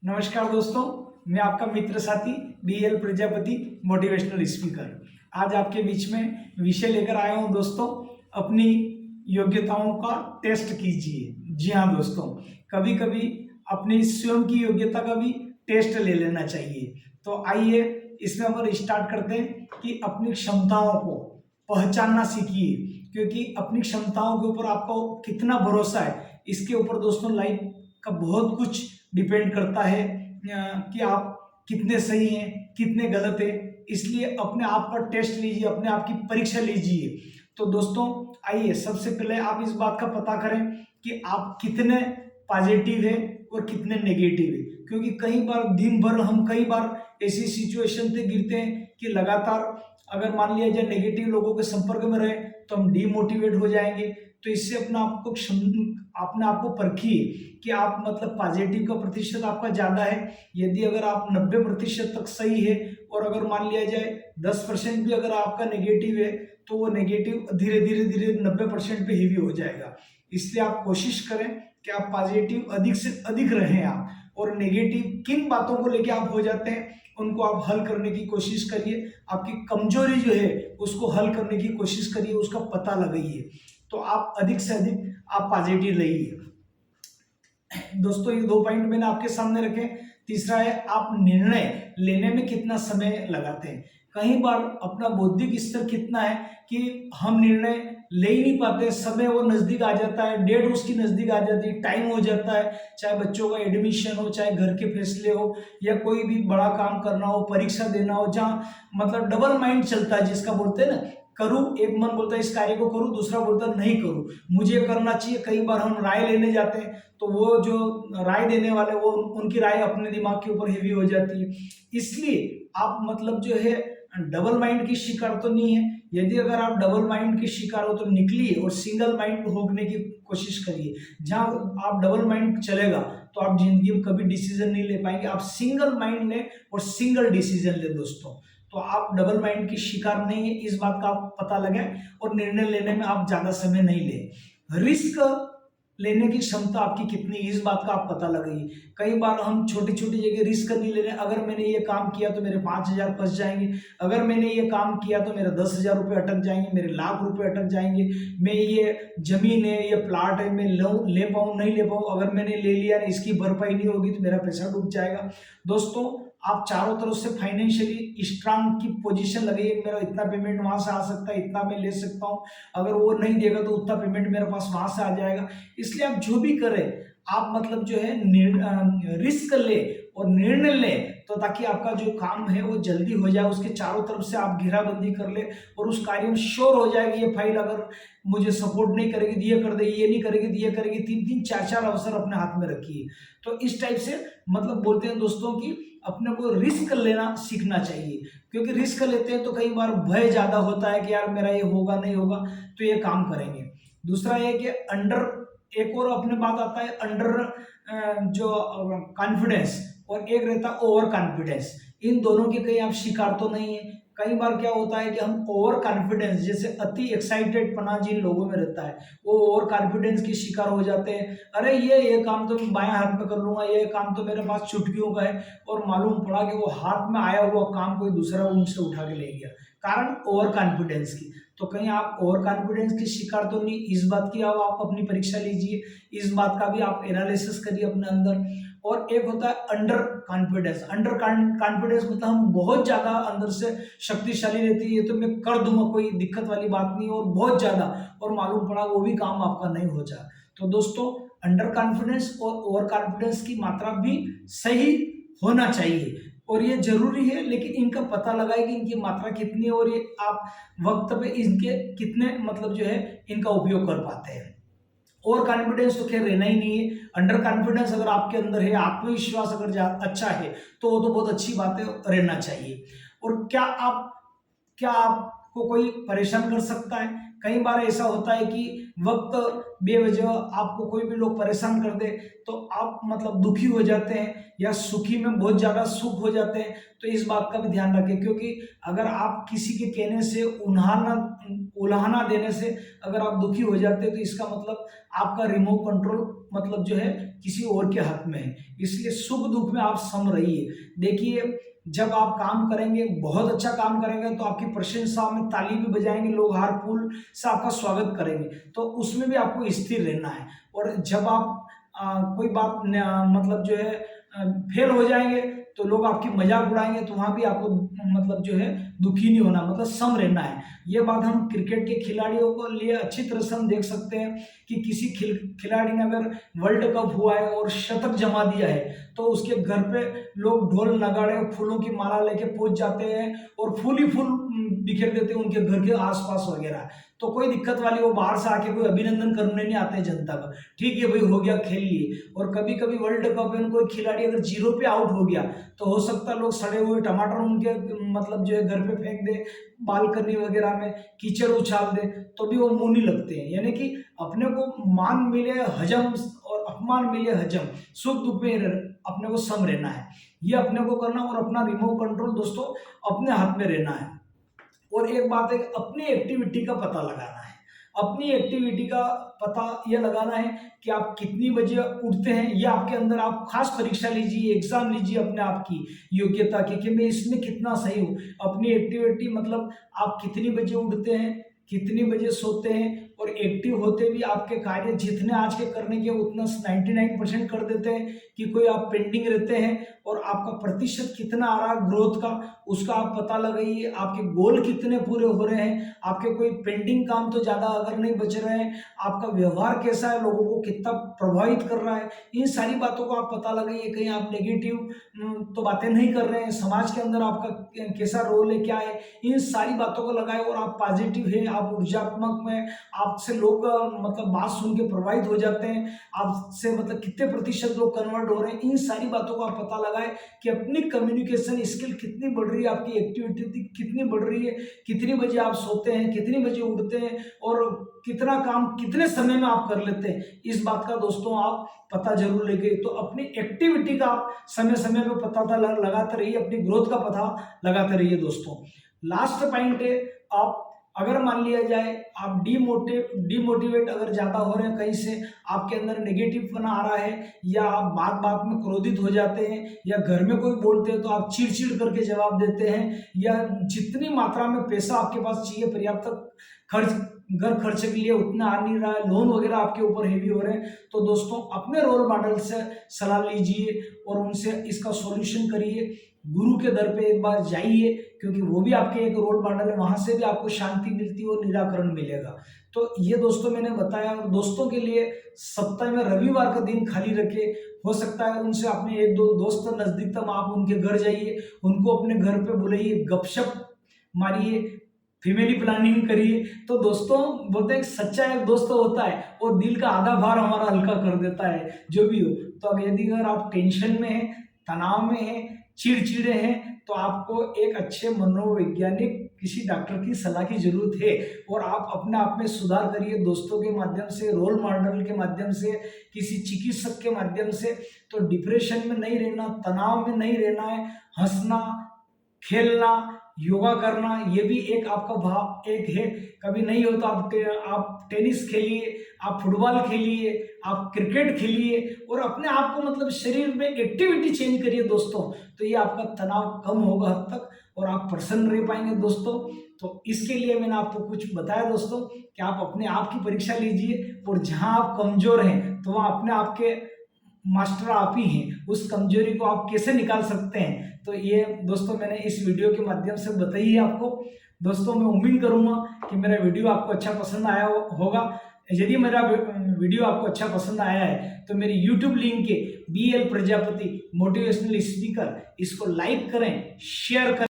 नमस्कार दोस्तों, मैं आपका मित्र साथी BL प्रजापति मोटिवेशनल स्पीकर। आज आपके बीच में विषय लेकर आया हूं दोस्तों, अपनी योग्यताओं का टेस्ट कीजिए। जी हाँ दोस्तों, कभी कभी अपनी स्वयं की योग्यता का भी टेस्ट ले लेना चाहिए। तो आइए इसमें हम स्टार्ट करते हैं कि अपनी क्षमताओं को पहचानना सीखिए, क्योंकि अपनी क्षमताओं के ऊपर आपको कितना भरोसा है इसके ऊपर दोस्तों लाइफ का बहुत कुछ डिपेंड करता है कि आप कितने सही हैं, कितने गलत हैं। इसलिए अपने आप का टेस्ट लीजिए, अपने आप की परीक्षा लीजिए। तो दोस्तों आइए सबसे पहले आप इस बात का पता करें कि आप कितने पॉजिटिव हैं और कितने नेगेटिव हैं, क्योंकि कई बार दिन भर हम कई बार ऐसी सिचुएशन पे गिरते हैं कि लगातार अगर मान लिया जाए नेगेटिव लोगों के संपर्क में रहे तो हम डीमोटिवेट हो जाएंगे। तो इससे अपने आप को परखिए कि आप मतलब पॉजिटिव का प्रतिशत आपका ज़्यादा है। यदि अगर आप 90% तक सही है और अगर मान लिया जाए 10% भी अगर आपका नेगेटिव है तो वो नेगेटिव धीरे धीरे 90% पे हेवी हो जाएगा। इसलिए आप कोशिश करें कि आप पॉजिटिव अधिक से अधिक रहें आप, और नेगेटिव किन बातों को लेके आप हो जाते हैं उनको आप हल करने की कोशिश करिए। आपकी कमजोरी जो है उसको हल करने की कोशिश करिए, उसका पता लगाइए, तो आप अधिक से अधिक आप पॉजिटिव रहिए। दोस्तों ये 2 पॉइंट मैंने आपके सामने रखे। तीसरा है आप निर्णय लेने में कितना समय लगाते हैं। कई बार अपना बौद्धिक स्तर कितना है कि हम निर्णय ले ही नहीं पाते, समय वो नजदीक आ जाता है, डेट उसकी नजदीक आ जाती है, टाइम हो जाता है, चाहे बच्चों का एडमिशन हो, चाहे घर के फैसले हो, या कोई भी बड़ा काम करना हो, परीक्षा देना हो, जहाँ मतलब डबल माइंड चलता है जिसका बोलते हैं ना, करूं, एक मन बोलता है इस कार्य को करूं, दूसरा बोलता है नहीं करूं, मुझे करना चाहिए। कई बार हम राय लेने जाते हैं तो वो जो राय देने वाले वो उनकी राय अपने दिमाग के ऊपर हेवी हो जाती है। इसलिए आप मतलब जो है डबल माइंड की शिकार तो नहीं है। यदि अगर आप डबल माइंड के शिकार हो तो निकलिए और सिंगल माइंड होने की कोशिश करिए। जहां आप डबल माइंड चलेगा तो आप जिंदगी में कभी डिसीजन नहीं ले पाएंगे। आप सिंगल माइंड लें और सिंगल डिसीजन ले दोस्तों, तो आप डबल माइंड की शिकार नहीं है, इस बात का आप पता लगे और निर्णय लेने में आप ज्यादा समय नहीं ले। रिस्क लेने की क्षमता आपकी कितनी, इस बात का आप पता लगाइए। कई बार हम छोटी छोटी जगह रिस्क नहीं ले रहे। अगर मैंने ये काम किया तो मेरे 5,000 फंस जाएंगे, अगर मैंने ये काम किया तो मेरे 10,000 रुपये अटक जाएंगे, मेरे लाख रुपए अटक जाएंगे, मैं ये जमीन है, ये प्लाट है, मैं ले पाऊँ नहीं ले पाऊँ, अगर मैंने ले लिया इसकी भरपाई नहीं होगी तो मेरा पैसा डूब जाएगा। दोस्तों आप चारों तरफ से फाइनेंशियली स्ट्रांग की पोजीशन लगाइए। मेरा इतना पेमेंट वहां से आ सकता है, इतना मैं ले सकता हूँ, अगर वो नहीं देगा तो उतना पेमेंट मेरे पास वहां से आ जाएगा। इसलिए आप जो भी करें आप मतलब जो है रिस्क ले और निर्णय ले, तो ताकि आपका जो काम है वो जल्दी हो जाए। उसके चारों तरफ से आप घेराबंदी कर ले और उस कार्य में श्योर हो जाएगी ये फाइल अगर मुझे सपोर्ट नहीं करेगी तो ये कर देगी, ये नहीं करेगी तो ये करेगी। 3-3 4-4 अवसर अपने हाथ में रखिए। तो इस टाइप से मतलब बोलते हैं दोस्तों कि अपने को रिस्क लेना सीखना चाहिए, क्योंकि रिस्क लेते हैं तो कई बार भय ज्यादा होता है कि यार मेरा ये होगा नहीं होगा, तो ये काम करेंगे। दूसरा ये कि एक और अपने बात आता है अंडर जो कॉन्फिडेंस, और एक रहता है ओवर कॉन्फिडेंस। इन दोनों के कहीं आप शिकार तो नहीं है। कई बार क्या होता है कि हम ओवर कॉन्फिडेंस, जैसे अति एक्साइटेड पना जिन लोगों में रहता है वो ओवर कॉन्फिडेंस के शिकार हो जाते हैं। अरे ये काम तो मैं बाएं हाथ में कर लूंगा, ये काम तो मेरे पास चुटकियों का है, और मालूम पड़ा कि वो हाथ में आया हुआ काम कोई दूसरा उनसे उठा के ले गया, कारण ओवर कॉन्फिडेंस की। तो कहीं आप ओवर कॉन्फिडेंस के शिकार तो नहीं, इस बात की आप अपनी परीक्षा लीजिए, इस बात का भी आप एनालिसिस करिए अपने अंदर। और एक होता है अंडर कॉन्फिडेंस। अंडर कॉन्फिडेंस मतलब हम बहुत ज्यादा अंदर से शक्तिशाली रहती है, ये तो मैं कर दूंगा, कोई दिक्कत वाली बात नहीं, और बहुत ज्यादा, और मालूम पड़ा वो भी काम आपका नहीं हो जाए। तो दोस्तों अंडर कॉन्फिडेंस और ओवर कॉन्फिडेंस की मात्रा भी सही होना चाहिए, और ये जरूरी है, लेकिन इनका पता लगाए कि इनकी मात्रा कितनी है और ये आप वक्त पे इनके कितने मतलब जो है इनका उपयोग कर पाते हैं। ओवर कॉन्फिडेंस तो खैर रहना ही नहीं है। अंडर कॉन्फिडेंस अगर आपके अंदर है, आत्मविश्वास अगर अच्छा है तो वो तो बहुत अच्छी बात है, रहना चाहिए। और क्या आपको कोई परेशान कर सकता है? कई बार ऐसा होता है कि वक्त बेवजह आपको कोई भी लोग परेशान कर दे तो आप मतलब दुखी हो जाते हैं, या सुखी में बहुत ज्यादा सुख हो जाते हैं। तो इस बात का भी ध्यान रखें, क्योंकि अगर आप किसी के कहने से उल्हाना देने से अगर आप दुखी हो जाते हैं तो इसका मतलब आपका रिमोट कंट्रोल मतलब जो है किसी और के हाथ में है, इसलिए सुख दुख में आप सम रहिए। देखिए, जब आप काम करेंगे, बहुत अच्छा काम करेंगे, तो आपकी प्रशंसा में ताली भी बजाएंगे लोग, हार फूल से आपका स्वागत करेंगे, तो उसमें भी आपको स्थिर रहना है। और जब आप कोई बात मतलब जो है फेल हो जाएंगे, तो लोग आपकी मजाक उड़ाएंगे, तो वहां भी आपको मतलब जो है दुखी नहीं होना, मतलब सम रहना है। ये बात हम क्रिकेट के खिलाड़ियों को लिए अच्छी तरह से हम देख सकते हैं कि किसी खिलाड़ी ने अगर वर्ल्ड कप हुआ है और शतक जमा दिया है, तो उसके घर पे लोग ढोल नगाड़े फूलों की माला लेके पहुंच जाते हैं और फूल ही फूल बिखेर देते हैं उनके घर के आसपास वगैरह। तो कोई दिक्कत वाली, वो बाहर से आके कोई अभिनंदन करने नहीं आते जनता का, ठीक है भाई हो गया खेल लिए। और कभी कभी वर्ल्ड कप में कोई खिलाड़ी अगर 0 पे आउट हो गया, तो हो सकता है लोग सड़े हुए टमाटर उनके मतलब जो है घर पे फेंक दे, बालकनी वगैरह में कीचड़ उछाल दे, तो भी वो मुंह नहीं लगते हैं। यानी कि अपने को मान मिले हजम और अपमान मिले हजम, सुख दुख में अपने को सम रहना है, ये अपने को करना। और अपना रिमोट कंट्रोल दोस्तों अपने हाथ में रहना है। और एक बात है, अपनी एक्टिविटी का पता लगाना है। अपनी एक्टिविटी का पता यह लगाना है कि आप कितनी बजे उठते हैं, या आपके अंदर आप खास परीक्षा लीजिए, एग्जाम लीजिए अपने आप की योग्यता की कि मैं इसमें कितना सही हूँ। अपनी एक्टिविटी मतलब आप कितनी बजे उठते हैं, कितनी बजे सोते हैं, और एक्टिव होते भी आपके कार्य जितने आज के करने के उतना 99% कर देते हैं कि कोई आप पेंडिंग रहते हैं, और आपका प्रतिशत कितना आ रहा है ग्रोथ का, उसका आप पता लगाइए। आपके गोल कितने पूरे हो रहे हैं, आपके कोई पेंडिंग काम तो ज़्यादा अगर नहीं बच रहे हैं, आपका व्यवहार कैसा है, लोगों को कितना प्रभावित कर रहा है, इन सारी बातों को आप पता लगाइए। कहीं आप नेगेटिव तो बातें नहीं कर रहे हैं, समाज के अंदर आपका कैसा रोल है, क्या है, इन सारी बातों को लगाए। और आप पॉजिटिव है, आप ऊर्जात्मक में, आपसे लोग मतलब बात सुन के प्रभावित हो जाते हैं, आपसे मतलब कितने प्रतिशत लोग कन्वर्ट हो रहे हैं, इन सारी बातों को आप पता लगाए कि अपनी कम्युनिकेशन स्किल कितनी बढ़ रही है, आपकी एक्टिविटी कितनी बढ़ रही है, कितनी बजे आप सोते हैं, कितनी बजे उठते हैं, और कितना काम कितने समय में आप कर लेते हैं, इस बात का दोस्तों आप पता जरूर लेंगे। तो अपनी एक्टिविटी का आप समय समय पे पता लगाते रहिए, अपनी ग्रोथ का पता लगाते रहिए दोस्तों। लास्ट पॉइंट है, आप अगर मान लिया जाए आप डिमोटिवेट अगर ज्यादा हो रहे हैं, कहीं से आपके अंदर नेगेटिव पना आ रहा है, या आप बात बात में क्रोधित हो जाते हैं, या घर में कोई बोलते हैं तो आप चिड़चिड़ करके जवाब देते हैं, या जितनी मात्रा में पैसा आपके पास चाहिए पर्याप्त खर्च घर खर्च के लिए उतना आ नहीं रहा है, लोन वगैरह आपके ऊपर हेवी हो रहे हैं, तो दोस्तों अपने रोल मॉडल से सलाह लीजिए और उनसे इसका सॉल्यूशन करिए। गुरु के दर पे एक बार जाइए, क्योंकि वो भी आपके एक रोल मॉडल है, वहां से भी आपको शांति मिलती है और निराकरण मिलेगा। तो ये दोस्तों मैंने बताया। और दोस्तों के लिए सप्ताह में रविवार का दिन खाली रखे, हो सकता है उनसे अपने एक दो दोस्त नजदीकतम आप उनके घर जाइए, उनको अपने घर पे बुलाइए, गपशप मारिए, फैमिली प्लानिंग करिए। तो दोस्तों बोलते हैं सच्चा एक दोस्त होता है और दिल का आधा भार हमारा हल्का कर देता है, जो भी हो। तो अब यदि अगर आप टेंशन में हैं, तनाव में हैं, चिड़चिड़े हैं, तो आपको एक अच्छे मनोवैज्ञानिक किसी डॉक्टर की सलाह की जरूरत है। और आप अपने आप में सुधार करिए दोस्तों के माध्यम से, रोल मॉडल के माध्यम से, किसी चिकित्सक के माध्यम से। तो डिप्रेशन में नहीं रहना, तनाव में नहीं रहना है, हंसना, खेलना, योगा करना, ये भी एक आपका भाव एक है। कभी नहीं हो तो आप टेनिस खेलिए, आप फुटबॉल खेलिए, आप क्रिकेट खेलिए, और अपने आप को मतलब शरीर में एक्टिविटी चेंज करिए दोस्तों। तो ये आपका तनाव कम होगा हद तक, और आप प्रसन्न रह पाएंगे दोस्तों। तो इसके लिए मैंने आपको कुछ बताया दोस्तों कि आप अपने आप की परीक्षा लीजिए, और जहां आप कमजोर हैं तो वहां अपने आप के मास्टर आप ही हैं, उस कमजोरी को आप कैसे निकाल सकते हैं। तो ये दोस्तों मैंने इस वीडियो के माध्यम से बताई है आपको। दोस्तों मैं उम्मीद करूंगा कि मेरा वीडियो आपको अच्छा पसंद आया होगा। यदि मेरा वीडियो आपको अच्छा पसंद आया है तो मेरी YouTube लिंक के BL प्रजापति मोटिवेशनल स्पीकर, इसको लाइक करें, शेयर करें।